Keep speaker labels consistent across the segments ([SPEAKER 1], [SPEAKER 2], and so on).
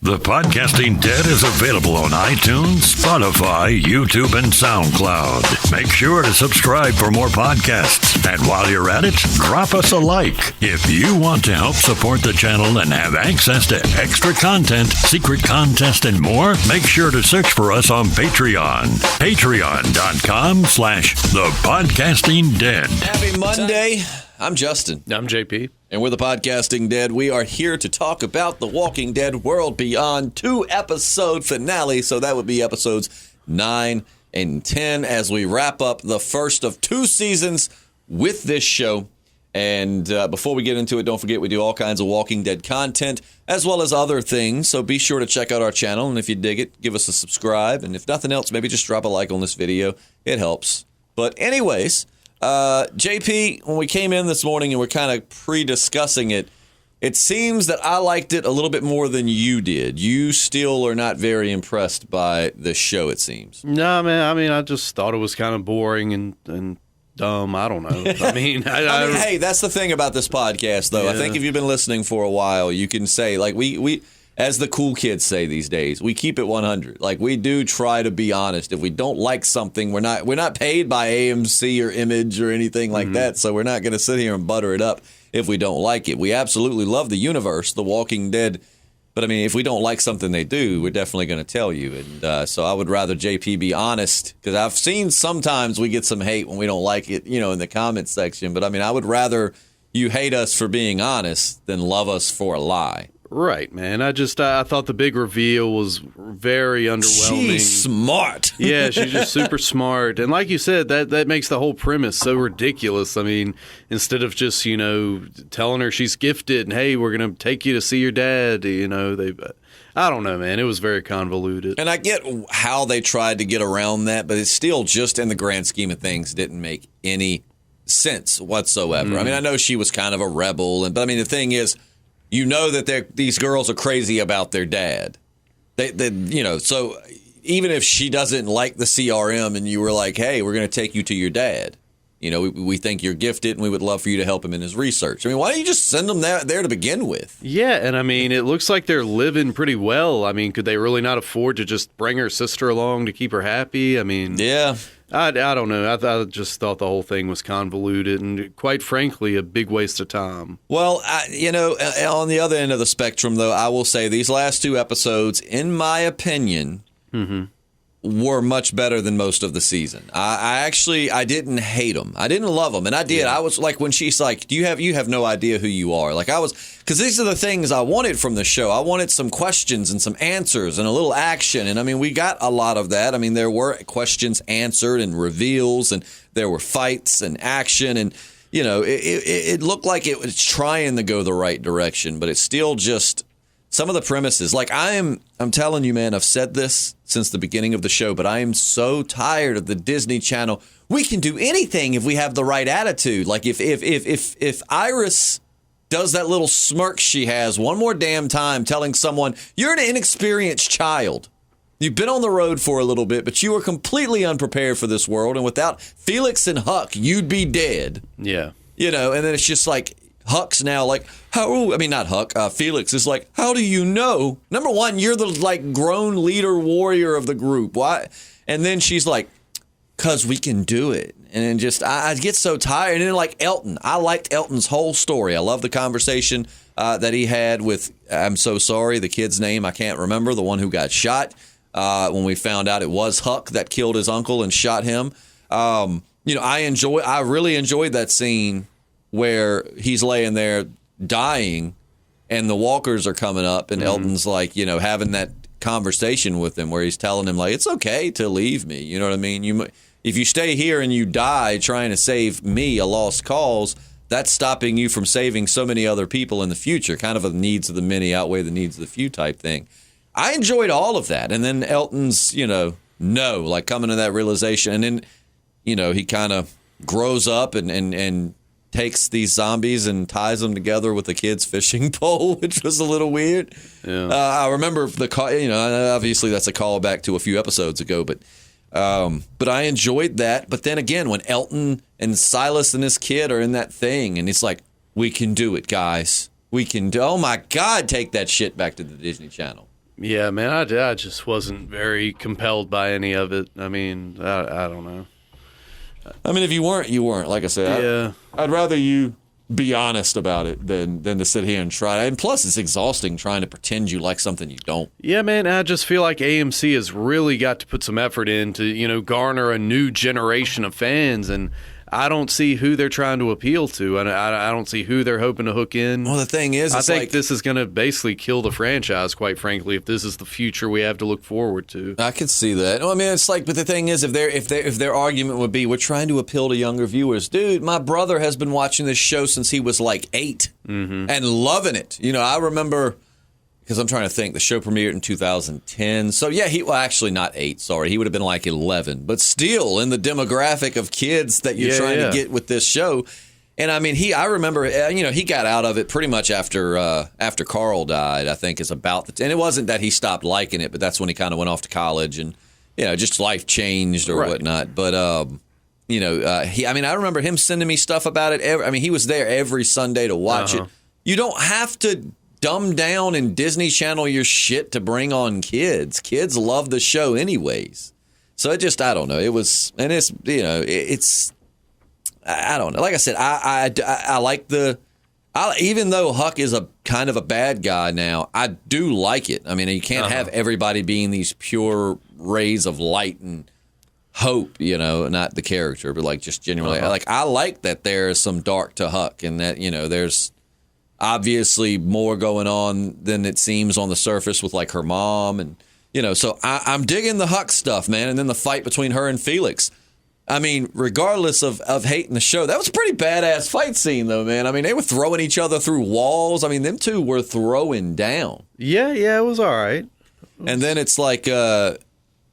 [SPEAKER 1] The Podcasting Dead is available on iTunes, Spotify, YouTube, and SoundCloud. Make sure to subscribe for more podcasts. And while you're at it, drop us a like. If you want to help support the channel and have access to extra content, secret contest, and more, make sure to search for us on Patreon. Patreon.com/thepodcastingdead.
[SPEAKER 2] Happy Monday. I'm Justin.
[SPEAKER 3] I'm JP.
[SPEAKER 2] And we're the Podcasting Dead. We are here to talk about The Walking Dead World Beyond 2-episode finale. So that would be episodes 9 and 10 as we wrap up the first of 2 seasons with this show. And before we get into it, don't forget we do all kinds of Walking Dead content as well as other things. So be sure to check out our channel. And if you dig it, give us a subscribe. And if nothing else, maybe just drop a like on this video. It helps. But anyways... JP, when we came in this morning and we're kind of pre-discussing it, it seems that I liked it a little bit more than you did. You still are not very impressed by the show, it seems.
[SPEAKER 3] No, man. I mean, I just thought it was kind of boring and dumb. I don't know. I mean,
[SPEAKER 2] hey, that's the thing about this podcast, though. Yeah. I think if you've been listening for a while, you can say, like, we as the cool kids say these days, we keep it 100. Like, we do try to be honest. If we don't like something, we're not paid by AMC or Image or anything like that, so we're not going to sit here and butter it up if we don't like it. We absolutely love the universe, The Walking Dead, but I mean, if we don't like something they do, we're definitely going to tell you. And so I would rather JP be honest, because I've seen sometimes we get some hate when we don't like it, in the comment section. But I mean, I would rather you hate us for being honest than love us for a lie.
[SPEAKER 3] Right, man. I thought the big reveal was very underwhelming.
[SPEAKER 2] She's smart.
[SPEAKER 3] Yeah, she's just super smart. And like you said, that makes the whole premise so ridiculous. I mean, instead of just, telling her she's gifted and, hey, we're going to take you to see your dad, I don't know, man. It was very convoluted.
[SPEAKER 2] And I get how they tried to get around that, but it's still just in the grand scheme of things didn't make any sense whatsoever. I mean, I know she was kind of a rebel, but I mean, the thing is, that these girls are crazy about their dad. So even if she doesn't like the CRM and you were like, hey, we're going to take you to your dad. We think you're gifted and we would love for you to help him in his research. I mean, why don't you just send them there to begin with?
[SPEAKER 3] Yeah, and I mean, it looks like they're living pretty well. I mean, could they really not afford to just bring her sister along to keep her happy? I mean...
[SPEAKER 2] Yeah.
[SPEAKER 3] I don't know. I just thought the whole thing was convoluted and, quite frankly, a big waste of time.
[SPEAKER 2] Well, on the other end of the spectrum, though, I will say these last 2 episodes, in my opinion, were much better than most of the season. I didn't hate them. I didn't love them, and I did. Yeah. I was like, when she's like, you have no idea who you are. Like, because these are the things I wanted from the show. I wanted some questions and some answers and a little action. And I mean, we got a lot of that. I mean, there were questions answered and reveals, and there were fights and action. And, it looked like it was trying to go the right direction, but it's still just some of the premises. Like, I'm telling you, man, I've said this since the beginning of the show, but I am so tired of the Disney Channel. We can do anything if we have the right attitude. Like, if Iris does that little smirk she has one more damn time telling someone, you're an inexperienced child. You've been on the road for a little bit, but you are completely unprepared for this world. And without Felix and Huck, you'd be dead.
[SPEAKER 3] Yeah.
[SPEAKER 2] And then it's just like, Huck's now like, not Huck, Felix is like, how do you know? Number one, you're the like grown leader warrior of the group. Why? And then she's like, because we can do it. And then just, I get so tired. And then like Elton, I liked Elton's whole story. I love the conversation that he had with, I'm so sorry, the kid's name, I can't remember, the one who got shot. When we found out it was Huck that killed his uncle and shot him. I really enjoyed that scene where he's laying there dying and the walkers are coming up and Elton's like, having that conversation with him where he's telling him like, it's okay to leave me. You know what I mean? If you stay here and you die trying to save me, a lost cause, that's stopping you from saving so many other people in the future. Kind of the needs of the many outweigh the needs of the few type thing. I enjoyed all of that. And then Elton's, like coming to that realization. And then, he kind of grows up and takes these zombies and ties them together with the kid's fishing pole, which was a little weird. Yeah. I remember obviously that's a callback to a few episodes ago, but I enjoyed that. But then again, when Elton and Silas and this kid are in that thing, and it's like, we can do it, guys. We can do. Oh my God, take that shit back to the Disney Channel.
[SPEAKER 3] Yeah, man, I just wasn't very compelled by any of it. I mean, I don't know.
[SPEAKER 2] I mean, if you weren't, you weren't. Like I said,
[SPEAKER 3] Yeah.
[SPEAKER 2] I'd rather you be honest about it than to sit here and try. And plus, it's exhausting trying to pretend you like something you don't.
[SPEAKER 3] Yeah, man, I just feel like AMC has really got to put some effort in to, garner a new generation of fans, and I don't see who they're trying to appeal to, and I don't see who they're hoping to hook in.
[SPEAKER 2] Well, the thing is,
[SPEAKER 3] I think this is going to basically kill the franchise, quite frankly, if this is the future we have to look forward to.
[SPEAKER 2] I could see that. Well, I mean, it's like, but the thing is, if their argument would be, we're trying to appeal to younger viewers, dude. My brother has been watching this show since he was like 8 and loving it. I remember. Because I'm trying to think, the show premiered in 2010. So, yeah, actually not 8, sorry. He would have been like 11. But still, in the demographic of kids that you're trying to get with this show. And, I mean, I remember, he got out of it pretty much after Carl died, I think, is about and it wasn't that he stopped liking it, but that's when he kind of went off to college and, just life changed or whatnot. But, I remember him sending me stuff about it. He was there every Sunday to watch it. You don't have to dumb down and Disney Channel your shit to bring on kids. Kids love the show anyways. So it just, I don't know. It was, and it's, I don't know. Like I said, I like even though Huck is a kind of a bad guy now, I do like it. I mean, you can't have everybody being these pure rays of light and hope, not the character, but like just genuinely, I like that there's some dark to Huck and that, there's obviously more going on than it seems on the surface with like her mom and so I'm digging the Huck stuff, man. And then the fight between her and Felix, I mean, regardless of hating the show, that was a pretty badass fight scene though, man. I mean, they were throwing each other through walls. I mean, them two were throwing down.
[SPEAKER 3] Yeah, it was all right.
[SPEAKER 2] And then it's like the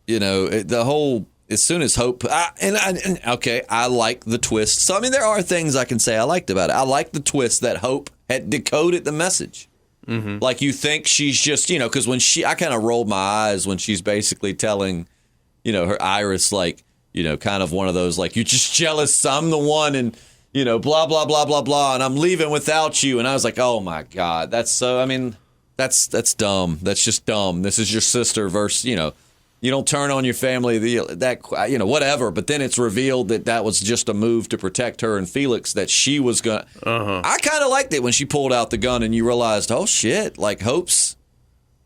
[SPEAKER 2] whole, as soon as Hope, I like the twist. So, I mean, there are things I can say I liked about it. I like the twist that Hope had decoded the message. Mm-hmm. Like, you think she's just, because I kind of rolled my eyes when she's basically telling, her Iris, like, kind of one of those, like, you're just jealous, I'm the one, and, blah, blah, blah, blah, blah, and I'm leaving without you. And I was like, oh, my God, that's so, I mean, that's dumb. That's just dumb. This is your sister versus, you don't turn on your family, whatever. But then it's revealed that was just a move to protect her and Felix, that she was going to. I kind of liked it when she pulled out the gun and you realized, oh, shit, like Hope's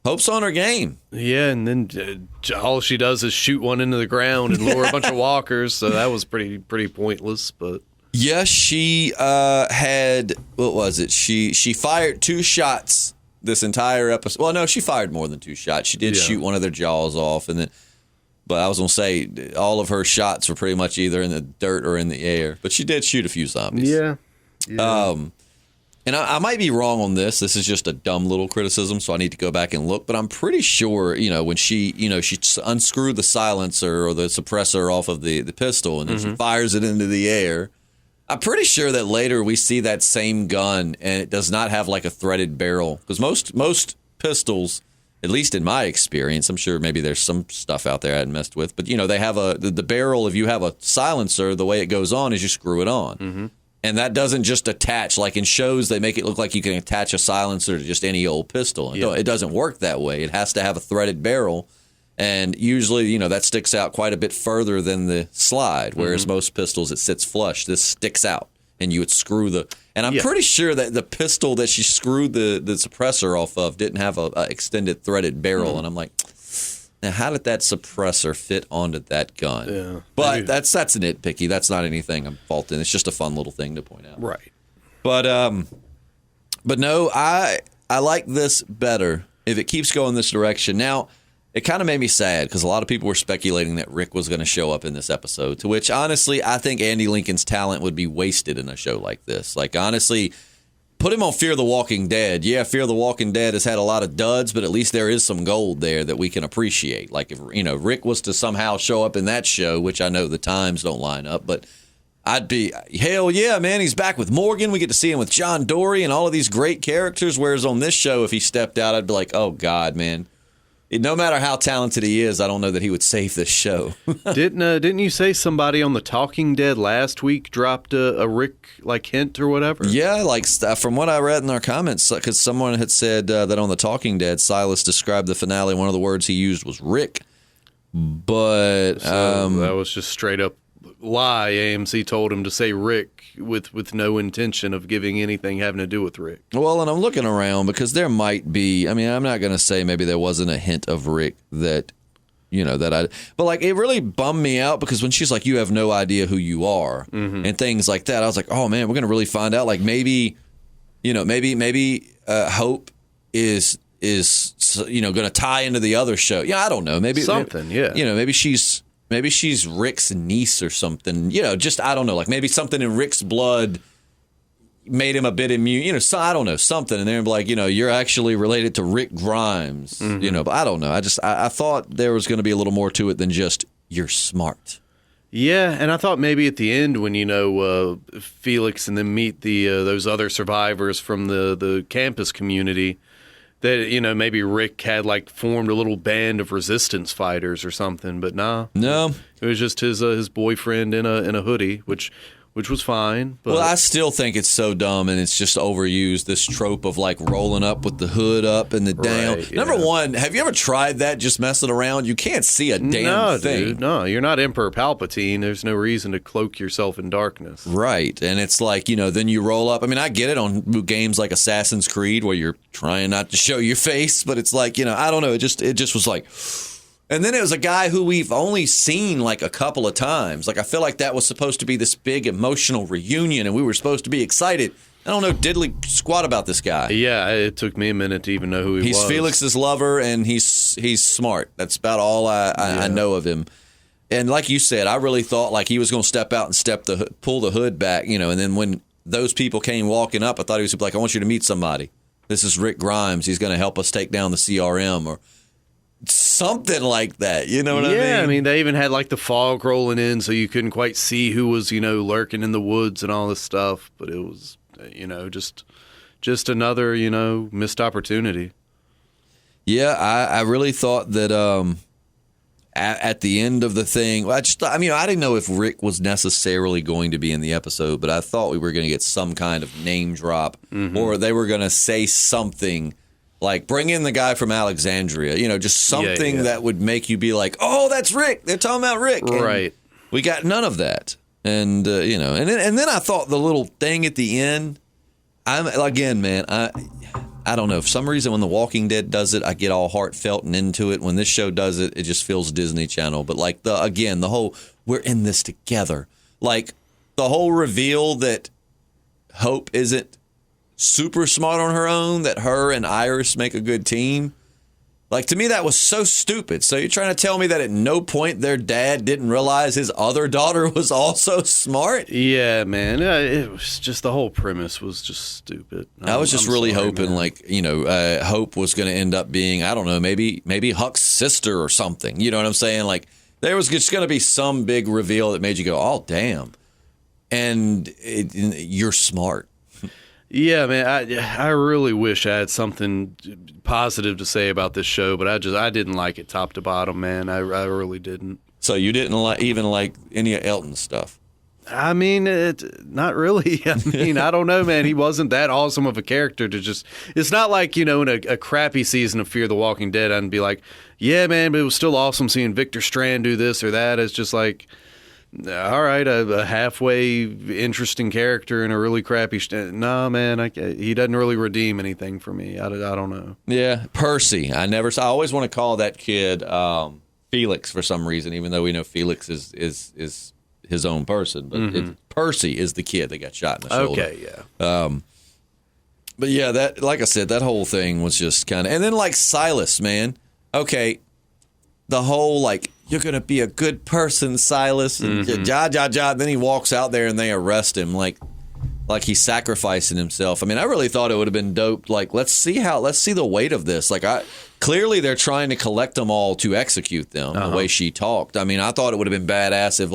[SPEAKER 2] on her game.
[SPEAKER 3] Yeah, and then all she does is shoot one into the ground and lure a bunch of walkers. So that was pretty pointless. But
[SPEAKER 2] yeah, she had, what was it? She fired 2 shots this entire episode. Well, no, she fired more than 2 shots. She did shoot one of their jaws off, and then. But I was gonna say all of her shots were pretty much either in the dirt or in the air. But she did shoot a few zombies.
[SPEAKER 3] Yeah.
[SPEAKER 2] And I might be wrong on this. This is just a dumb little criticism, so I need to go back and look. But I'm pretty sure, when she unscrewed the silencer or the suppressor off of the pistol, and then she fires it into the air. I'm pretty sure that later we see that same gun, and it does not have like a threaded barrel. Because most pistols, at least in my experience, I'm sure maybe there's some stuff out there I hadn't messed with, but they have the barrel. If you have a silencer, the way it goes on is you screw it on, and that doesn't just attach. Like in shows, they make it look like you can attach a silencer to just any old pistol. It doesn't work that way. It has to have a threaded barrel. And usually, that sticks out quite a bit further than the slide, whereas most pistols, it sits flush. This sticks out, and you would screw the... And I'm pretty sure that the pistol that she screwed the suppressor off of didn't have a extended threaded barrel. And I'm like, now how did that suppressor fit onto that gun? Yeah. But that's nitpicky. That's not anything I'm faulting. It's just a fun little thing to point out.
[SPEAKER 3] Right.
[SPEAKER 2] But no, I like this better if it keeps going this direction. Now... It kind of made me sad because a lot of people were speculating that Rick was going to show up in this episode, to which, honestly, I think Andy Lincoln's talent would be wasted in a show like this. Like, honestly, put him on Fear the Walking Dead. Yeah, Fear the Walking Dead has had a lot of duds, but at least there is some gold there that we can appreciate. Like, if, Rick was to somehow show up in that show, which I know the times don't line up, but I'd be, hell yeah, man, he's back with Morgan. We get to see him with John Dory and all of these great characters, whereas on this show, if he stepped out, I'd be like, oh, God, man. no matter how talented he is, I don't know that he would save this show.
[SPEAKER 3] Didn't you say somebody on The Talking Dead last week dropped a Rick hint or whatever?
[SPEAKER 2] Yeah, from what I read in our comments, because someone had said that on The Talking Dead, Silas described the finale. One of the words he used was Rick, but
[SPEAKER 3] that was just straight up lie. AMC told him to say Rick with no intention of giving anything having to do with Rick.
[SPEAKER 2] Well, and I'm looking around because there might be. I mean, I'm not going to say maybe there wasn't a hint of Rick that, but it really bummed me out because when she's like, "You have no idea who you are," and things like that, I was like, "Oh man, we're going to really find out." Like maybe Hope is going to tie into the other show. Yeah, I don't know. Maybe
[SPEAKER 3] something. Yeah.
[SPEAKER 2] Maybe she's Rick's niece or something. I don't know. Like maybe something in Rick's blood made him a bit immune. So I don't know, something. And they're like, you're actually related to Rick Grimes. But I don't know. I thought there was going to be a little more to it than just you're smart.
[SPEAKER 3] Yeah, and I thought maybe at the end when Felix and then meet those other survivors from the campus community, that maybe Rick had formed a little band of resistance fighters or something, but no, it was just his boyfriend in a hoodie, which was fine. But.
[SPEAKER 2] Well, I still think it's so dumb and it's just overused. This trope of rolling up with the hood up and the down.
[SPEAKER 3] Right,
[SPEAKER 2] Number one, have you ever tried that? Just messing around, you can't see a damn thing.
[SPEAKER 3] Dude, no, you're not Emperor Palpatine. There's no reason to cloak yourself in darkness.
[SPEAKER 2] Right, and it's then you roll up. I mean, I get it on games like Assassin's Creed where you're trying not to show your face, but it's I don't know. It just was like. And then it was a guy who we've only seen a couple of times. I feel like that was supposed to be this big emotional reunion, and we were supposed to be excited. I don't know diddly squat about this guy.
[SPEAKER 3] Yeah, it took me a minute to even know who he was.
[SPEAKER 2] He's Felix's lover, and he's smart. That's about all I know of him. And like you said, I really thought he was going to step out and pull the hood back, and then when those people came walking up, I thought he was like, I want you to meet somebody. This is Rick Grimes. He's going to help us take down the CRM or something like that, you know what I mean?
[SPEAKER 3] Yeah, I mean, they even had the fog rolling in so you couldn't quite see who was, lurking in the woods and all this stuff. But it was, just another, missed opportunity.
[SPEAKER 2] Yeah, I really thought that at the end of the thing, I didn't know if Rick was necessarily going to be in the episode, but I thought we were going to get some kind of name drop or they were going to say something. Bring in the guy from Alexandria, just something that would make you be like, oh, that's Rick. They're talking about Rick.
[SPEAKER 3] Right.
[SPEAKER 2] And we got none of that. And, and then I thought the little thing at the end, I don't know. For some reason, when The Walking Dead does it, I get all heartfelt and into it. When this show does it, it just feels Disney Channel. But the whole, we're in this together. The whole reveal that Hope isn't super smart on her own, that her and Iris make a good team. To me, that was so stupid. So you're trying to tell me that at no point their dad didn't realize his other daughter was also smart?
[SPEAKER 3] Yeah, man. It was just the whole premise was just stupid.
[SPEAKER 2] I was just really hoping, Hope was going to end up being, I don't know, maybe Huck's sister or something. You know what I'm saying? There was just going to be some big reveal that made you go, oh, damn. And you're smart.
[SPEAKER 3] Yeah, man, I really wish I had something positive to say about this show, but I didn't like it top to bottom, man. I really didn't.
[SPEAKER 2] So you didn't even like any of Elton's stuff?
[SPEAKER 3] I mean, not really. I mean, I don't know, man. He wasn't that awesome of a character to just... It's not like, in a crappy season of Fear the Walking Dead, I'd be like, yeah, man, but it was still awesome seeing Victor Strand do this or that. It's just like... All right, a halfway interesting character in a really crappy... No, man, he doesn't really redeem anything for me. I don't know.
[SPEAKER 2] Yeah, Percy. I always want to call that kid Felix for some reason, even though we know Felix is his own person. But Percy is the kid that got shot in the shoulder.
[SPEAKER 3] Okay, yeah.
[SPEAKER 2] But yeah, that, like I said, that whole thing was just kind of... And then Silas, man. Okay, the whole you're going to be a good person, Silas. And Then he walks out there and they arrest him like he's sacrificing himself. I mean, I really thought it would have been dope. Let's see the weight of this. Clearly they're trying to collect them all to execute them the way she talked. I mean, I thought it would have been badass if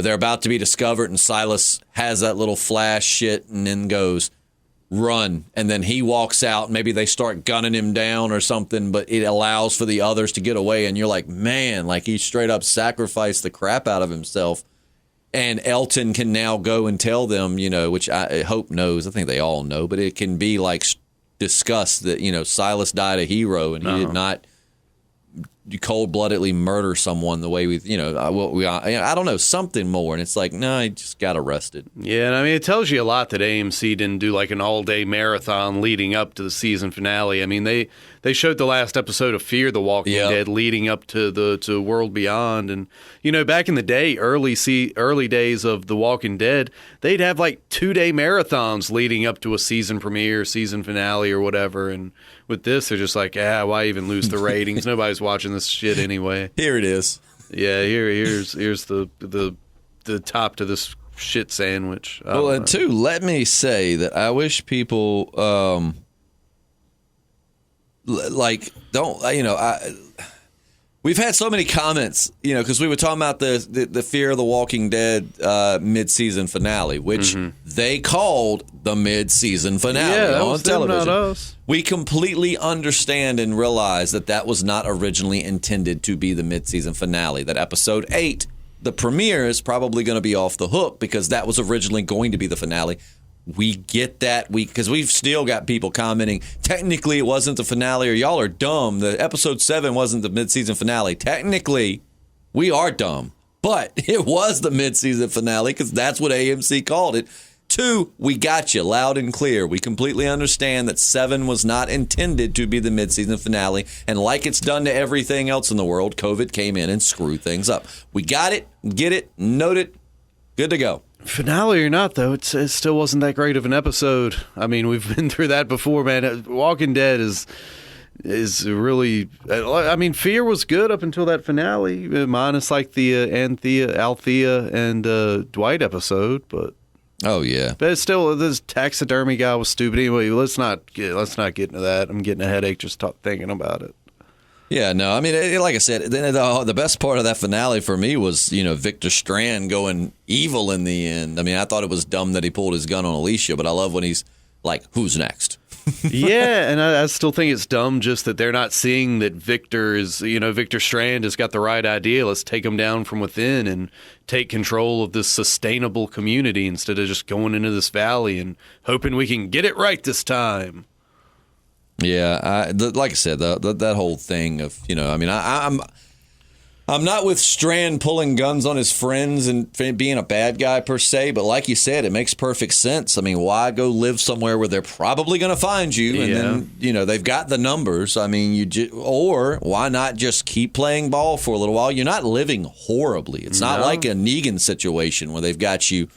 [SPEAKER 2] they're about to be discovered and Silas has that little flash shit and then goes, run, and then he walks out. Maybe they start gunning him down or something, but it allows for the others to get away. And you're like, man, like he straight up sacrificed the crap out of himself. And Elton can now go and tell them, which I hope knows. I think they all know, but it can be like discussed that, Silas died a hero and he did not cold-bloodedly murder someone the way I don't know, something more. And it's like, no, he just got arrested.
[SPEAKER 3] Yeah, and I mean, it tells you a lot that AMC didn't do like an all-day marathon leading up to the season finale. I mean, they showed the last episode of Fear the Walking Dead leading up to World Beyond. And, back in the day, early days of The Walking Dead, they'd have like 2-day marathons leading up to a season premiere, season finale, or whatever. And with this, they're just like, why even lose the ratings? Nobody's watching this shit anyway.
[SPEAKER 2] Here it is.
[SPEAKER 3] Yeah, here's the top to this shit sandwich.
[SPEAKER 2] Well, and two, let me say that I wish people we've had so many comments, because we were talking about the Fear of the Walking Dead mid-season finale, which they called the mid-season finale on television.
[SPEAKER 3] Not us.
[SPEAKER 2] We completely understand and realize that was not originally intended to be the mid-season finale. That episode 8, the premiere, is probably going to be off the hook because that was originally going to be the finale. We get that, because we've still got people commenting, technically it wasn't the finale, or y'all are dumb. The episode 7 wasn't the mid-season finale. Technically, we are dumb, but it was the mid-season finale because that's what AMC called it. 2, we got you loud and clear. We completely understand that 7 was not intended to be the mid-season finale, and like it's done to everything else in the world, COVID came in and screwed things up. We got it, get it, note it, good to go.
[SPEAKER 3] Finale or not, though, it still wasn't that great of an episode. I mean, we've been through that before, man. Walking Dead is really... I mean, Fear was good up until that finale, minus like the Althea and Dwight episode, but...
[SPEAKER 2] Oh, yeah.
[SPEAKER 3] But it's still, this taxidermy guy was stupid. Anyway, let's not get into that. I'm getting a headache just thinking about it.
[SPEAKER 2] Yeah, no, I mean, like I said, the best part of that finale for me was, Victor Strand going evil in the end. I mean, I thought it was dumb that he pulled his gun on Alicia, but I love when he's like, who's next?
[SPEAKER 3] Yeah, and I still think it's dumb just that they're not seeing that Victor Strand has got the right idea. Let's take him down from within and take control of this sustainable community instead of just going into this valley and hoping we can get it right this time.
[SPEAKER 2] Yeah, like I said, that whole thing of, I'm not with Strand pulling guns on his friends and being a bad guy per se, but like you said, it makes perfect sense. I mean, why go live somewhere where they're probably going to find you, and then they've got the numbers. I mean, or why not just keep playing ball for a little while? You're not living horribly. It's not like a Negan situation where they've got you.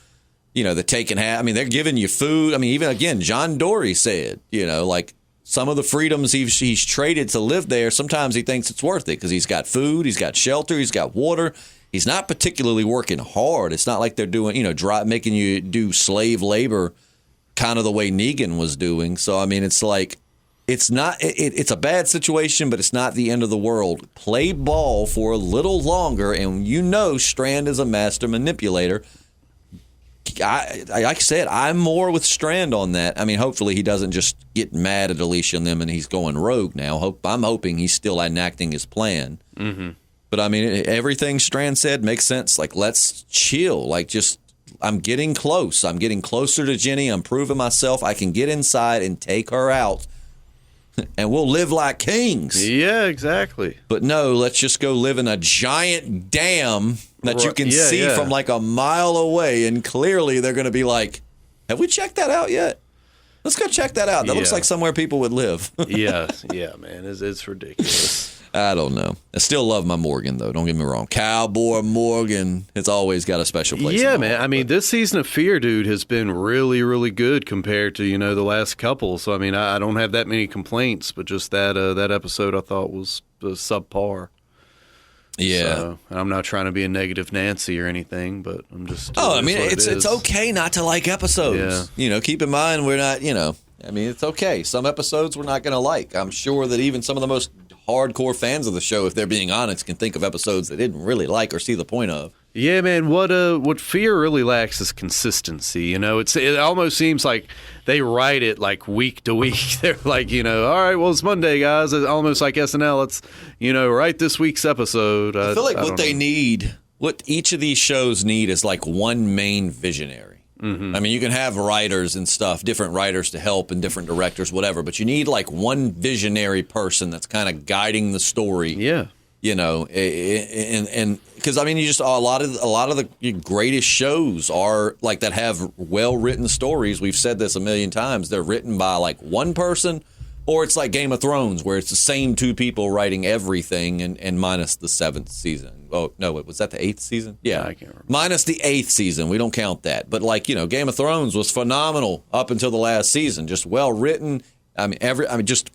[SPEAKER 2] They're taking I mean, they're giving you food. I mean, even again, John Dory said, like. Some of the freedoms he's traded to live there, sometimes he thinks it's worth it because he's got food, he's got shelter, he's got water. He's not particularly working hard. It's not like they're doing, making you do slave labor kind of the way Negan was doing. So, I mean, it's like, it's a bad situation, but it's not the end of the world. Play ball for a little longer, and Strand is a master manipulator. Like I said, I'm more with Strand on that. I mean, hopefully he doesn't just get mad at Alicia and them and he's going rogue now. I'm hoping he's still enacting his plan. Mm-hmm. But, I mean, everything Strand said makes sense. Like, let's chill. Like, just, I'm getting close. I'm getting closer to Jenny. I'm proving myself. I can get inside and take her out. And we'll live like kings.
[SPEAKER 3] Yeah, exactly.
[SPEAKER 2] But no, let's just go live in a giant dam that you can see from like a mile away. And clearly they're going to be like, have we checked that out yet? Let's go check that out. That looks like somewhere people would live.
[SPEAKER 3] Yeah, man. It's ridiculous.
[SPEAKER 2] I don't know. I still love my Morgan, though. Don't get me wrong. Cowboy Morgan, it's always got a special place.
[SPEAKER 3] Yeah, man. I mean, this season of Fear, dude, has been really, really good compared to, the last couple. So, I mean, I don't have that many complaints, but just that episode I thought was subpar.
[SPEAKER 2] Yeah.
[SPEAKER 3] So, I'm not trying to be a negative Nancy or anything, but I'm just...
[SPEAKER 2] I mean, it's okay not to like episodes. Yeah. Keep in mind, we're not, I mean, it's okay. Some episodes we're not going to like. I'm sure that even some of the most hardcore fans of the show, if they're being honest, can think of episodes they didn't really like or see the point of.
[SPEAKER 3] Yeah, man. What Fear really lacks is consistency. You know, it almost seems like they write it like week to week. They're like, you know, all right, well, it's Monday, guys. It's almost like SNL. Let's, you know, write this week's episode.
[SPEAKER 2] I feel like what each of these shows need is like one main visionary. Mm-hmm. I mean, you can have writers and stuff, different writers to help and different directors, whatever, but you need like one visionary person that's kind of guiding the story.
[SPEAKER 3] Yeah.
[SPEAKER 2] You know, and because I mean, you just a lot of the greatest shows are like that have well written stories. We've said this a million times. They're written by like one person, or it's like Game of Thrones, where it's the same two people writing everything, and minus the 7th season. Oh no, was that the 8th season? Yeah,
[SPEAKER 3] I can't remember.
[SPEAKER 2] Minus the 8th season. We don't count that. But like, you know, Game of Thrones was phenomenal up until the last season. Just well written. Just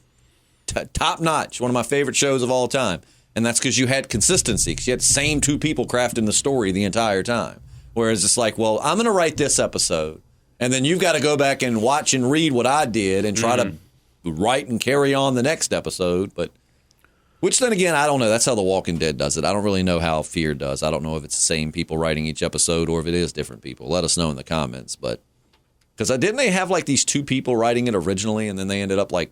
[SPEAKER 2] top notch. One of my favorite shows of all time. And that's because you had consistency, because you had the same two people crafting the story the entire time. Whereas it's like, well, I'm going to write this episode, and then you've got to go back and watch and read what I did and try to write and carry on the next episode. But which then again, I don't know. That's how The Walking Dead does it. I don't really know how Fear does. I don't know if it's the same people writing each episode or if it is different people. Let us know in the comments. But because didn't they have like these two people writing it originally, and then they ended up like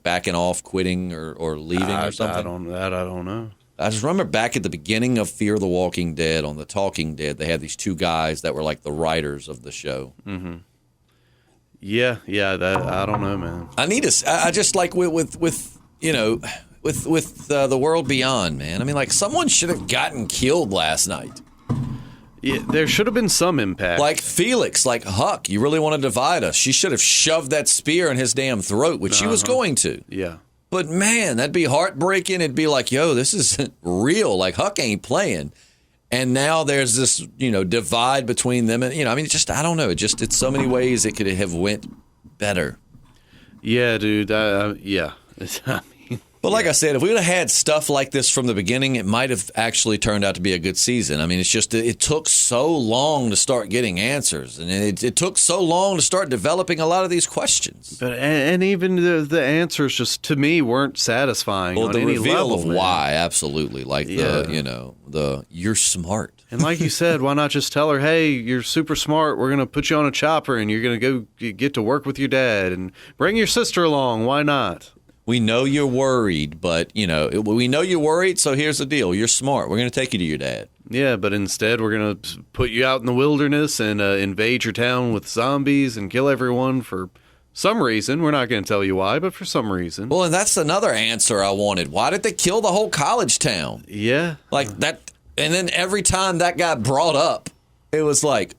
[SPEAKER 2] backing off, quitting, or leaving or something?
[SPEAKER 3] I don't know.
[SPEAKER 2] I just remember back at the beginning of Fear the Walking Dead, on The Talking Dead, they had these two guys that were like the writers of the show.
[SPEAKER 3] Mm-hmm. Yeah, I don't know, man.
[SPEAKER 2] I just like with you know, with The World Beyond, man. I mean, like, someone should have gotten killed last night.
[SPEAKER 3] Yeah, there should have been some impact.
[SPEAKER 2] Like Felix, like Huck, you really want to divide us. She should have shoved that spear in his damn throat, which she was going to.
[SPEAKER 3] Yeah.
[SPEAKER 2] But man, that'd be heartbreaking. It'd be like, yo, this isn't real. Like, Huck ain't playing. And now there's this, you know, divide between them. And, you know, I mean, I don't know. It's so many ways it could have went better.
[SPEAKER 3] Yeah, dude. Yeah.
[SPEAKER 2] But like I said, if we would have had stuff like this from the beginning, it might have actually turned out to be a good season. I mean, it's just it took so long to start getting answers, and it took so long to start developing a lot of these questions.
[SPEAKER 3] But and even the answers just to me weren't satisfying.
[SPEAKER 2] Well,
[SPEAKER 3] on
[SPEAKER 2] the
[SPEAKER 3] any
[SPEAKER 2] reveal
[SPEAKER 3] level,
[SPEAKER 2] of
[SPEAKER 3] man.
[SPEAKER 2] why, absolutely, like the you're smart.
[SPEAKER 3] And like you said, why not just tell her, hey, you're super smart. We're going to put you on a chopper, and you're going to go get to work with your dad, and bring your sister along. Why not?
[SPEAKER 2] We know you're worried, but, you know, we know you're worried, so here's the deal. You're smart. We're going to take you to your dad.
[SPEAKER 3] Yeah, but instead we're going to put you out in the wilderness and invade your town with zombies and kill everyone for some reason. We're not going to tell you why, but for some reason.
[SPEAKER 2] Well, and that's another answer I wanted. Why did they kill the whole college town?
[SPEAKER 3] Yeah.
[SPEAKER 2] Like that. And then every time that got brought up, it was like,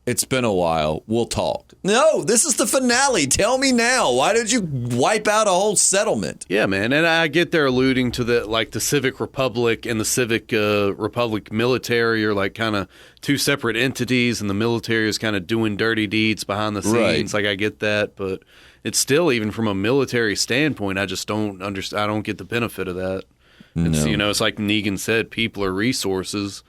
[SPEAKER 2] it's been a while. We'll talk. No, this is the finale. Tell me now. Why did you wipe out a whole settlement?
[SPEAKER 3] Yeah, man. And I get they're alluding to the Civic Republic and the Civic Republic military are like kind of two separate entities, and the military is kind of doing dirty deeds behind the scenes.
[SPEAKER 2] Right.
[SPEAKER 3] Like, I get that, but it's still, even from a military standpoint, I just don't understand. I don't get the benefit of that. It's, you know, it's like Negan said, people are resources.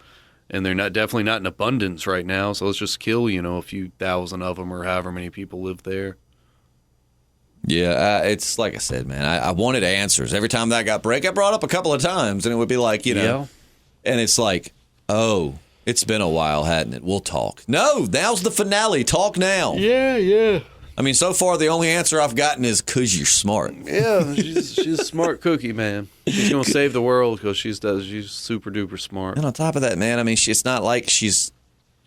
[SPEAKER 3] And they're definitely not in abundance right now, so let's just kill, you know, a few thousand of them or however many people live there.
[SPEAKER 2] Yeah, it's like I said, man, I wanted answers. Every time that got brought up a couple of times, and it would be like, you know, and it's like, oh, it's been a while, hadn't it? We'll talk. No, now's the finale. Talk now.
[SPEAKER 3] Yeah.
[SPEAKER 2] I mean, so far, the only answer I've gotten is, because you're smart.
[SPEAKER 3] Yeah, she's a smart cookie, man. She's going to save the world because she's super duper smart.
[SPEAKER 2] And on top of that, man, I mean, it's not like she's,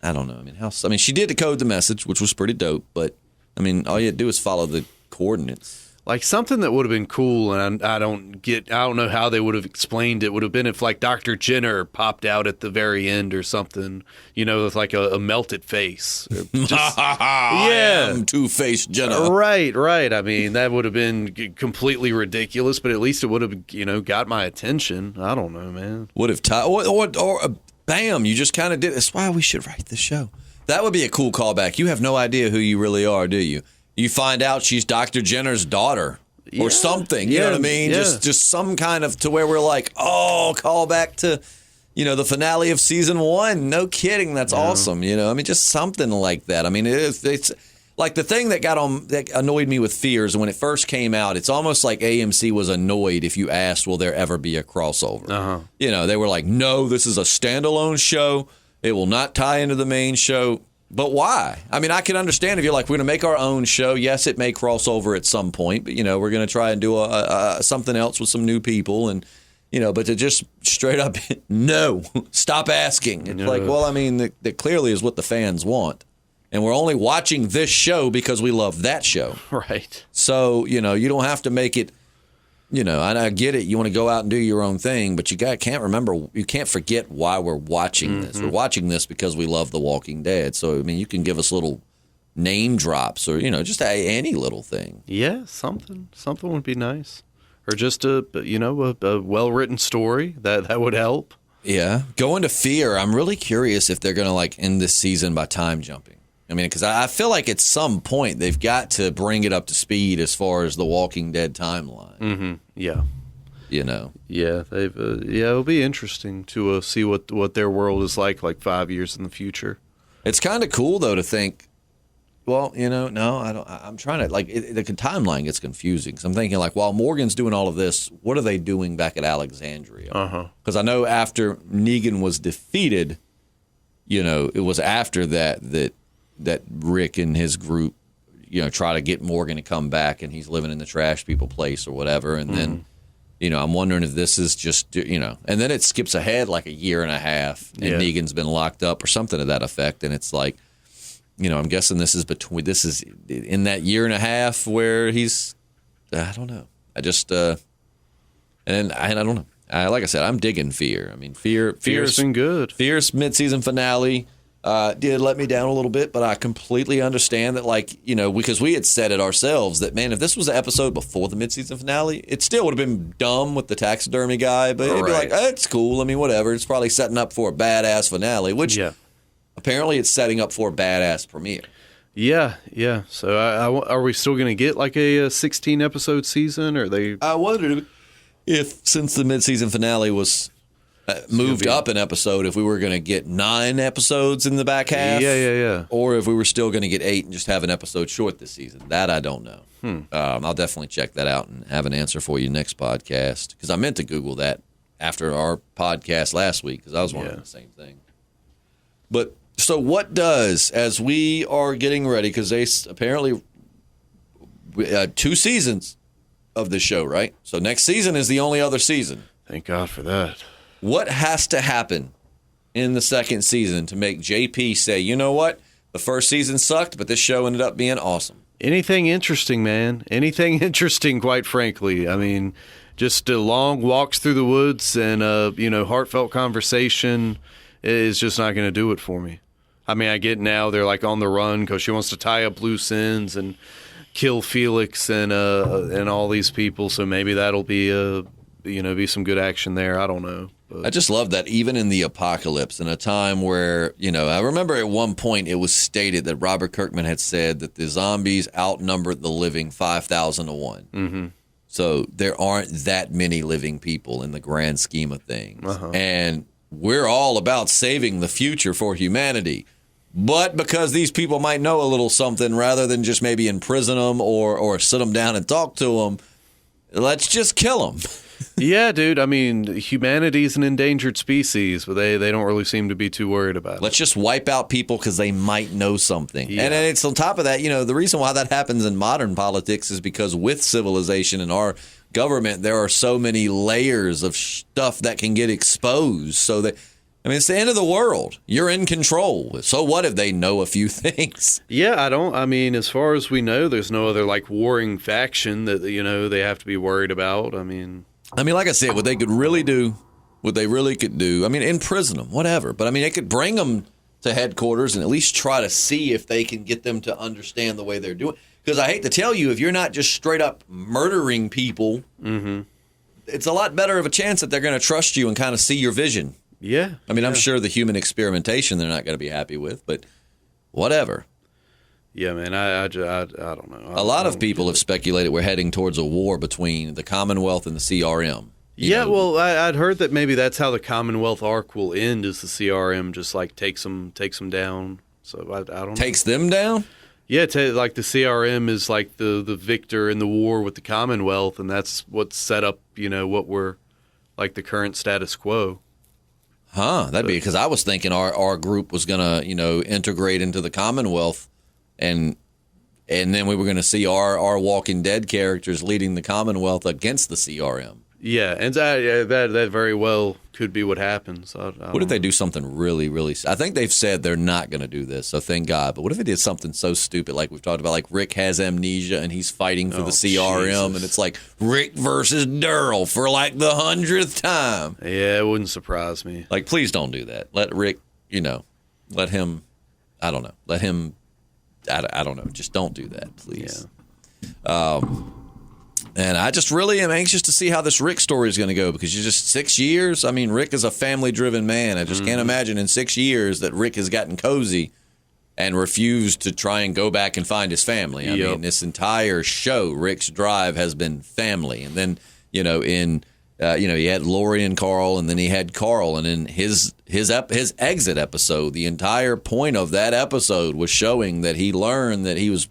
[SPEAKER 2] I don't know. I mean, she did decode the message, which was pretty dope. But, I mean, all you had to do is follow the coordinates.
[SPEAKER 3] Like, something that would have been cool, and I don't know how they would have explained it, would have been if, like, Dr. Jenner popped out at the very end or something, you know, with, like, a melted face.
[SPEAKER 2] I am Two-Faced Jenner.
[SPEAKER 3] Right. I mean, that would have been completely ridiculous, but at least it would have, you know, got my attention. I don't know, man.
[SPEAKER 2] Would have or bam, you just kind of did. That's why we should write this show. That would be a cool callback. You have no idea who you really are, do you? You find out she's Dr. Jenner's daughter or something. You know what I mean?
[SPEAKER 3] Yeah.
[SPEAKER 2] Just some kind of to where we're like, oh, call back to, you know, the finale of season 1. No kidding. That's awesome. You know, I mean, just something like that. I mean, it's Like the thing that annoyed me with Fears when it first came out, it's almost like AMC was annoyed if you asked, will there ever be a crossover?
[SPEAKER 3] Uh-huh.
[SPEAKER 2] You know, they were like, no, this is a standalone show. It will not tie into the main show. But why? I mean, I can understand if you're like, we're going to make our own show. Yes, it may cross over at some point, but, you know, we're going to try and do something else with some new people. And, you know, but to just straight up, no, stop asking. It's like, well, I mean, that clearly is what the fans want. And we're only watching this show because we love that show.
[SPEAKER 3] Right.
[SPEAKER 2] So, you know, you don't have to make it, you know, and I get it. You want to go out and do your own thing, but you can't forget why we're watching this. We're watching this because we love The Walking Dead. So, I mean, you can give us little name drops or, you know, just any little thing.
[SPEAKER 3] Yeah, something would be nice. Or just a well-written story that would help.
[SPEAKER 2] Yeah. Going to Fear, I'm really curious if they're going to like end this season by time jumping. I mean, because I feel like at some point they've got to bring it up to speed as far as the Walking Dead timeline.
[SPEAKER 3] Mm-hmm. Yeah.
[SPEAKER 2] You know.
[SPEAKER 3] Yeah, it'll be interesting to see what their world is like 5 years in the future.
[SPEAKER 2] It's kind of cool though to think. Well, you know, no, I don't. I'm trying to the timeline gets confusing. Because I'm thinking like, while Morgan's doing all of this, what are they doing back at Alexandria? Because I know after Negan was defeated, you know, it was after that Rick and his group, you know, try to get Morgan to come back, and he's living in the trash people place or whatever. And then, you know, I'm wondering if this is just, you know, and then it skips ahead like a year and a half, and Negan's been locked up or something to that effect. And it's like, you know, I'm guessing this is in that year and a half where he's, I don't know. I just, and I don't know. Like I said, I'm digging Fear. I mean, Fear's
[SPEAKER 3] been good.
[SPEAKER 2] Fear's mid-season finale did let me down a little bit, but I completely understand that, like, you know, because we had said it ourselves that, man, if this was an episode before the mid-season finale, it still would have been dumb with the taxidermy guy, but it'd be like, it's cool. I mean, whatever. It's probably setting up for a badass finale, which apparently it's setting up for a badass premiere.
[SPEAKER 3] Yeah. So are we still going to get like a 16-episode season? Or
[SPEAKER 2] I wondered if, since the mid-season finale was moved up an episode, if we were going to get 9 episodes in the back half.
[SPEAKER 3] Yeah.
[SPEAKER 2] Or if we were still going to get 8 and just have an episode short this season. That I don't know. I'll definitely check that out and have an answer for you next podcast. Because I meant to Google that after our podcast last week, because I was wondering the same thing. But so what does, as we are getting ready, because they apparently 2 seasons of the show, right? So next season is the only other season.
[SPEAKER 3] Thank God for that.
[SPEAKER 2] What has to happen in the second season to make JP say, you know what? The first season sucked, but this show ended up being awesome.
[SPEAKER 3] Anything interesting, man. Anything interesting, quite frankly. I mean, just long walks through the woods and, heartfelt conversation is just not going to do it for me. I mean, I get now they're like on the run because she wants to tie up loose ends and kill Felix and all these people. So maybe that'll be be some good action there. I don't know. But
[SPEAKER 2] I just love that even in the apocalypse, in a time where, you know, I remember at one point it was stated that Robert Kirkman had said that the zombies outnumbered the living 5,000 to 1. Mm-hmm. So there aren't that many living people in the grand scheme of things. And we're all about saving the future for humanity. But because these people might know a little something, rather than just maybe imprison them or sit them down and talk to them, let's just kill them.
[SPEAKER 3] Yeah, dude. I mean, humanity's an endangered species, but they don't really seem to be too worried about it.
[SPEAKER 2] Let's just wipe out people because they might know something.
[SPEAKER 3] Yeah.
[SPEAKER 2] And it's on top of that, you know, the reason why that happens in modern politics is because with civilization and our government, there are so many layers of stuff that can get exposed. So that, I mean, it's the end of the world. You're in control. So what if they know a few things?
[SPEAKER 3] Yeah, I mean, as far as we know, there's no other like warring faction that, you know, they have to be worried about. I mean,
[SPEAKER 2] like I said, what they really could do, I mean, imprison them, whatever. But I mean, they could bring them to headquarters and at least try to see if they can get them to understand the way they're doing. Because I hate to tell you, if you're not just straight up murdering people, it's a lot better of a chance that they're going to trust you and kind of see your vision.
[SPEAKER 3] Yeah.
[SPEAKER 2] I mean, I'm sure the human experimentation they're not going to be happy with, but whatever.
[SPEAKER 3] Yeah, man, I don't know.
[SPEAKER 2] A lot of people have speculated we're heading towards a war between the Commonwealth and the CRM.
[SPEAKER 3] Yeah, well, I'd heard that maybe that's how the Commonwealth arc will end, is the CRM just like takes them down. So I don't know.
[SPEAKER 2] Takes them down?
[SPEAKER 3] Yeah, like the CRM is like the victor in the war with the Commonwealth, and that's what set up, what we're like the current status quo.
[SPEAKER 2] That'd be because I was thinking our group was gonna, integrate into the Commonwealth, and then we were gonna see our Walking Dead characters leading the Commonwealth against the CRM.
[SPEAKER 3] Yeah, and that very well could be what happens.
[SPEAKER 2] What if they do something really, really? I think they've said they're not going to do this, so thank God. But what if they did something so stupid, like we've talked about, like Rick has amnesia and he's fighting for the CRM,
[SPEAKER 3] Jesus.
[SPEAKER 2] and it's like Rick versus Daryl for like the 100th time.
[SPEAKER 3] Yeah, it wouldn't surprise me.
[SPEAKER 2] Like, please don't do that. Let Rick, let him. I don't know. Let him. I don't know. Just don't do that, please.
[SPEAKER 3] Yeah.
[SPEAKER 2] And I just really am anxious to see how this Rick story is going to go, because you're just 6 years. I mean, Rick is a family-driven man. I just can't imagine in 6 years that Rick has gotten cozy and refused to try and go back and find his family. I mean, this entire show, Rick's drive has been family. And then, he had Lori and Carl, and then he had Carl. And in his exit episode, the entire point of that episode was showing that he learned that he was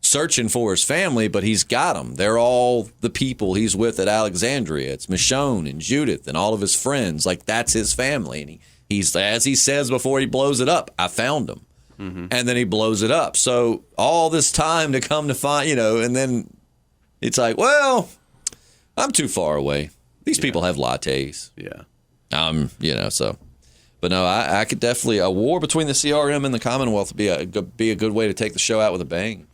[SPEAKER 2] searching for his family, but he's got them. They're all the people he's with at Alexandria. It's Michonne and Judith and all of his friends. Like, that's his family. And he's, as he says before he blows it up, I found them. Mm-hmm. And then he blows it up. So all this time to come to find, and then it's like, well, I'm too far away. These people have lattes.
[SPEAKER 3] Yeah.
[SPEAKER 2] So. But no, I could definitely, a war between the CRM and the Commonwealth would be a good way to take the show out with a bang.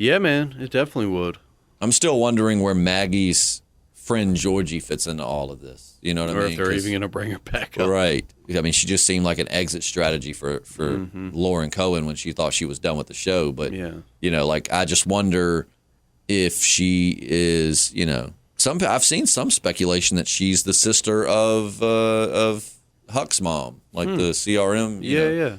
[SPEAKER 3] Yeah, man, it definitely would.
[SPEAKER 2] I'm still wondering where Maggie's friend Georgie fits into all of this. You know what I mean?
[SPEAKER 3] Or if they're even going to bring her back up.
[SPEAKER 2] Right. I mean, she just seemed like an exit strategy for Lauren Cohen when she thought she was done with the show. But, I just wonder if she is, I've seen some speculation that she's the sister of Huck's mom, like the CRM.
[SPEAKER 3] Yeah.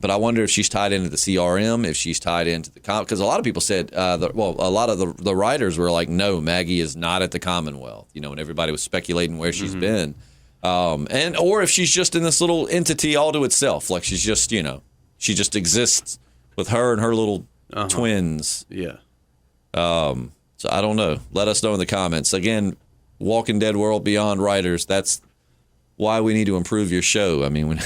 [SPEAKER 2] But I wonder if she's tied into the CRM, if she's tied into the because a lot of people said, a lot of the writers were like, no, Maggie is not at the Commonwealth. When everybody was speculating where she's been, or if she's just in this little entity all to itself, like she's just she just exists with her and her little twins.
[SPEAKER 3] Yeah.
[SPEAKER 2] So I don't know. Let us know in the comments. Again, Walking Dead World Beyond writers. That's why we need to improve your show. I mean,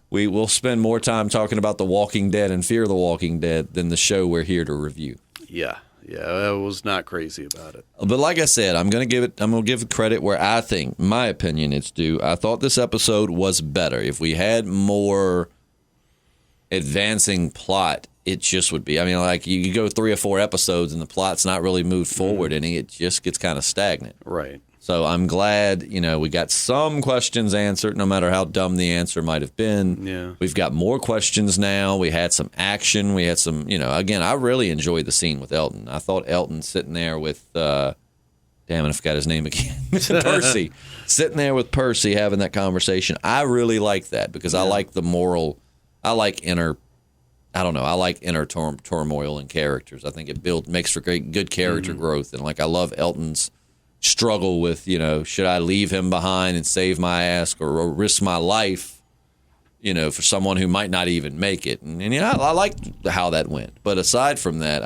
[SPEAKER 2] we will spend more time talking about The Walking Dead and Fear the Walking Dead than the show we're here to review.
[SPEAKER 3] Yeah, I was not crazy about it.
[SPEAKER 2] But like I said, I'm going to give credit where I think, my opinion, it's due. I thought this episode was better. If we had more advancing plot, it just would be. I mean, like you go 3 or 4 episodes and the plot's not really moved forward any. It just gets kind of stagnant.
[SPEAKER 3] Right.
[SPEAKER 2] So I'm glad, we got some questions answered, no matter how dumb the answer might have been.
[SPEAKER 3] Yeah.
[SPEAKER 2] We've got more questions now. We had some action. We had some, again, I really enjoyed the scene with Elton. I thought Elton sitting there with, damn it, I forgot his name again. Percy. Sitting there with Percy having that conversation. I really like that because I like the moral, I like inner turmoil in characters. I think it makes for good character growth. And I love Elton's struggle with, should I leave him behind and save my ass or risk my life, for someone who might not even make it. And I liked how that went. But aside from that,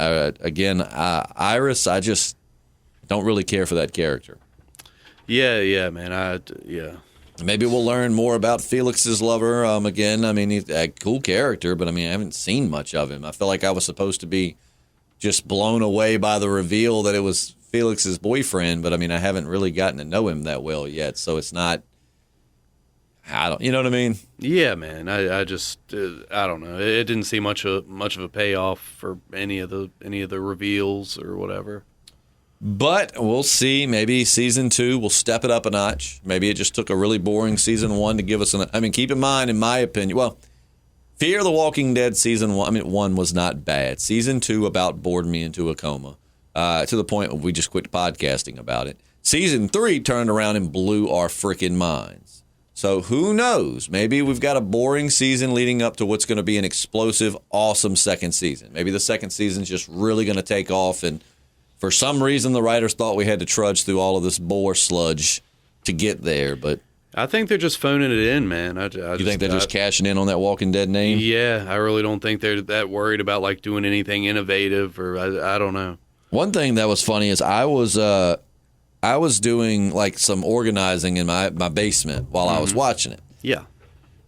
[SPEAKER 2] Iris, I just don't really care for that character.
[SPEAKER 3] Yeah, man.
[SPEAKER 2] Maybe we'll learn more about Felix's lover. Again, I mean, he's a cool character, but I haven't seen much of him. I feel like I was supposed to be just blown away by the reveal that it was Felix's boyfriend, but I haven't really gotten to know him that well yet, so it's not. You know what I mean?
[SPEAKER 3] Yeah, man. I just I don't know. It didn't seem much of a payoff for any of the reveals or whatever.
[SPEAKER 2] But we'll see. Maybe season 2 will step it up a notch. Maybe it just took a really boring season 1 to give us keep in mind, in my opinion, Fear the Walking Dead season 1. 1 was not bad. Season 2 about bored me into a coma. To the point where we just quit podcasting about it. Season 3 turned around and blew our freaking minds. So who knows? Maybe we've got a boring season leading up to what's going to be an explosive, awesome second season. Maybe the second season's just really going to take off, and for some reason the writers thought we had to trudge through all of this bore sludge to get there. But
[SPEAKER 3] I think they're just phoning it in, man.
[SPEAKER 2] You think they're just cashing in on that Walking Dead name?
[SPEAKER 3] Yeah, I really don't think they're that worried about like doing anything innovative, or I don't know.
[SPEAKER 2] One thing that was funny is I was doing like some organizing in my basement while I was watching it.
[SPEAKER 3] Yeah.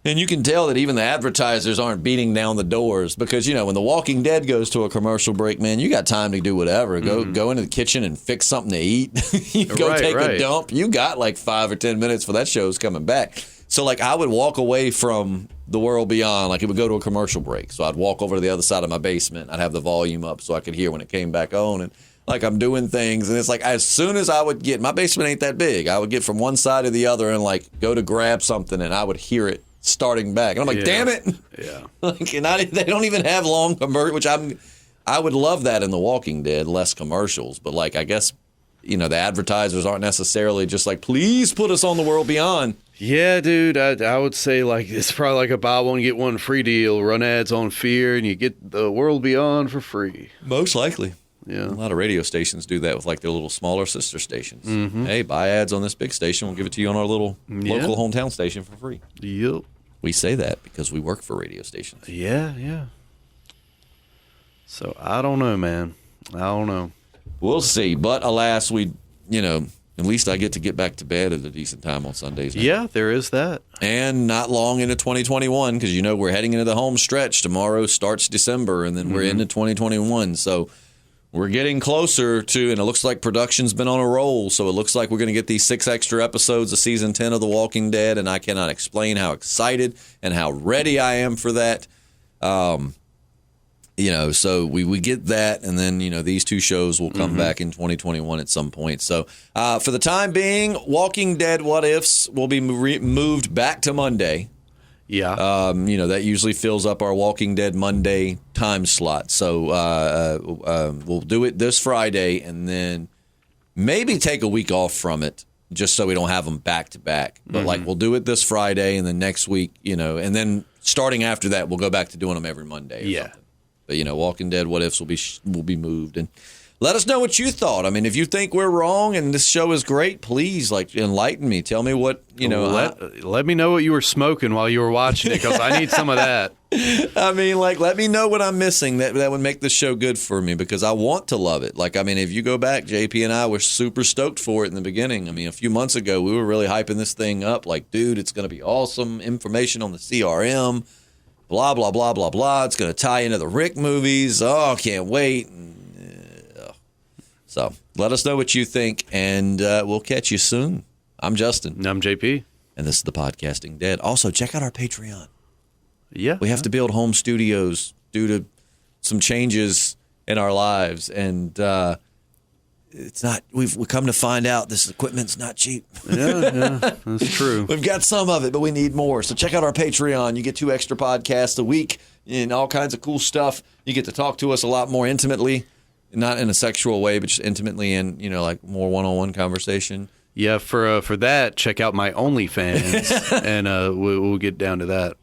[SPEAKER 2] And you can tell that even the advertisers aren't beating down the doors because, you know, when The Walking Dead goes to a commercial break, man, you got time to do whatever. Go into the kitchen and fix something to eat. You go take a dump. You got like 5 or 10 minutes for that show's coming back. So, like, I would walk away from The World Beyond. Like, it would go to a commercial break. So I'd walk over to the other side of my basement. I'd have the volume up so I could hear when it came back on. And, like, I'm doing things. And it's like as soon as I would get, my basement ain't that big. I would get from one side to the other and, like, go to grab something and I would hear it starting back. And I'm like, damn it.
[SPEAKER 3] Yeah.
[SPEAKER 2] Like, and they don't even have long commercials, which I would love that in The Walking Dead, less commercials. But, like, I guess, you know, the advertisers aren't necessarily just like, please put us on The World Beyond.
[SPEAKER 3] Yeah, dude, I would say like it's probably like a buy one get one free deal. Run ads on Fear, and you get The World Beyond for free.
[SPEAKER 2] Most likely.
[SPEAKER 3] Yeah,
[SPEAKER 2] a lot of radio stations do that with like their little smaller sister stations. Hey, buy ads on this big station. We'll give it to you on our little local hometown station for free.
[SPEAKER 3] Yep.
[SPEAKER 2] We say that because we work for radio stations.
[SPEAKER 3] Yeah. So I don't know, man. I don't know.
[SPEAKER 2] We'll see. But alas, at least I get to get back to bed at a decent time on Sundays now.
[SPEAKER 3] Yeah, there is that.
[SPEAKER 2] And not long into 2021 because, you know, we're heading into the home stretch. Tomorrow starts December, and then we're into 2021. So we're getting closer to, and it looks like production's been on a roll. So it looks like we're going to get these 6 extra episodes of Season 10 of The Walking Dead, and I cannot explain how excited and how ready I am for that. You know, so we get that, and then, you know, these 2 shows will come back in 2021 at some point. So for the time being, Walking Dead What Ifs will be moved back to Monday.
[SPEAKER 3] Yeah.
[SPEAKER 2] You know, that usually fills up our Walking Dead Monday time slot. So we'll do it this Friday and then maybe take a week off from it just so we don't have them back to back. But like we'll do it this Friday and then next week, you know, and then starting after that, we'll go back to doing them every Monday. Or something. But, you know, Walking Dead What Ifs will be moved. And let us know what you thought. I mean, if you think we're wrong and this show is great, please, like, enlighten me. Tell me what, you know.
[SPEAKER 3] Let me know what you were smoking while you were watching it, because I need some of that.
[SPEAKER 2] I mean, like, let me know what I'm missing that would make this show good for me, because I want to love it. Like, I mean, if you go back, JP and I were super stoked for it in the beginning. I mean, a few months ago, we were really hyping this thing up. Like, dude, it's going to be awesome. Information on the CRM. Blah, blah, blah, blah, blah. It's going to tie into the Rick movies. Oh, can't wait. So let us know what you think, and we'll catch you soon. I'm Justin.
[SPEAKER 3] And I'm JP.
[SPEAKER 2] And this is the Podcasting Dead. Also, check out our Patreon.
[SPEAKER 3] Yeah.
[SPEAKER 2] We have to build home studios due to some changes in our lives, and it's not. We've come to find out this equipment's not cheap.
[SPEAKER 3] Yeah, that's true.
[SPEAKER 2] We've got some of it, but we need more. So check out our Patreon. You get 2 extra podcasts a week and all kinds of cool stuff. You get to talk to us a lot more intimately, not in a sexual way, but just intimately and, you know, like more one-on-one conversation.
[SPEAKER 3] Yeah, for that, check out my OnlyFans, and we'll get down to that.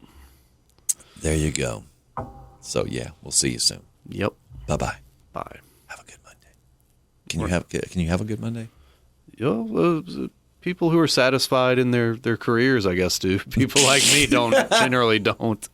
[SPEAKER 2] There you go. So yeah, we'll see you soon.
[SPEAKER 3] Yep.
[SPEAKER 2] Bye-bye.
[SPEAKER 3] Bye.
[SPEAKER 2] Have a good Monday. Can you have a good Monday?
[SPEAKER 3] Yeah, people who are satisfied in their careers, I guess, do. People like me generally don't.